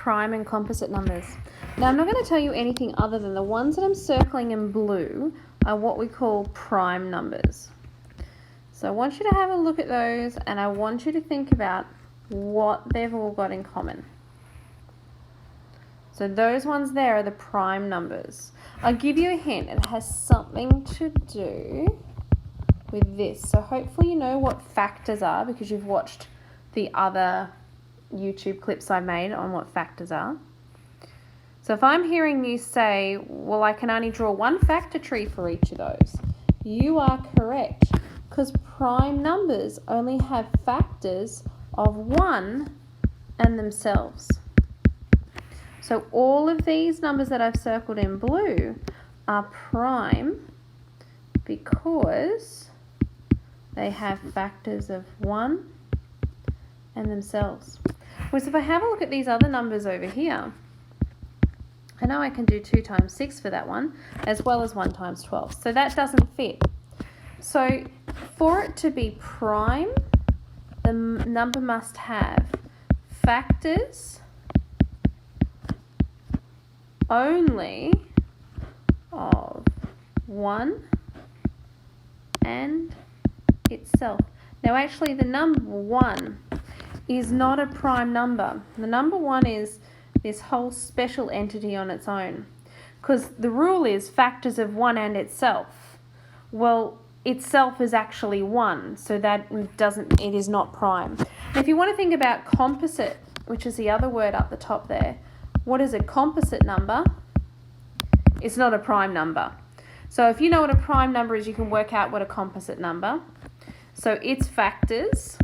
prime and composite numbers. Now, I'm not going to tell you anything other than the ones that I'm circling in blue are what we call prime numbers. So I want you to have a look at those, and I want you to think about what they've all got in common. So those ones there are the prime numbers. I'll give you a hint. It has something to do with this. So hopefully you know what factors are because you've watched the other YouTube clips I made on what factors are. So if I'm hearing you say, well, I can only draw one factor tree for each of those, you are correct, because prime numbers only have factors of 1 and themselves. So all of these numbers that I've circled in blue are prime because they have factors of 1 and themselves. Whereas if I have a look at these other numbers over here, I know I can do 2 times 6 for that one, as well as 1 times 12. So that doesn't fit. So for it to be prime, the number must have factors only of 1 and itself. Now actually the number 1 is not a prime number. The number 1 is this whole special entity on its own, because the rule is factors of 1 and itself. Well, itself is actually 1, so that it is not prime. And if you want to think about composite, which is the other word up the top there, what is a composite number? It's not a prime number. So if you know what a prime number is, you can work out what a composite number. So its factors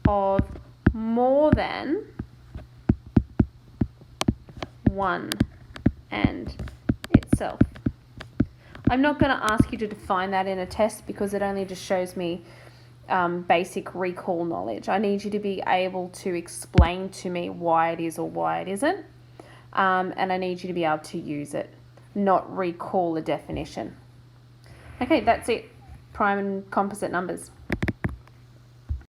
of more than 1 and itself. I'm not going to ask you to define that in a test because it only just shows me basic recall knowledge. I need you to be able to explain to me why it is or why it isn't, and I need you to be able to use it, not recall a definition. Okay, that's it. Prime and composite numbers.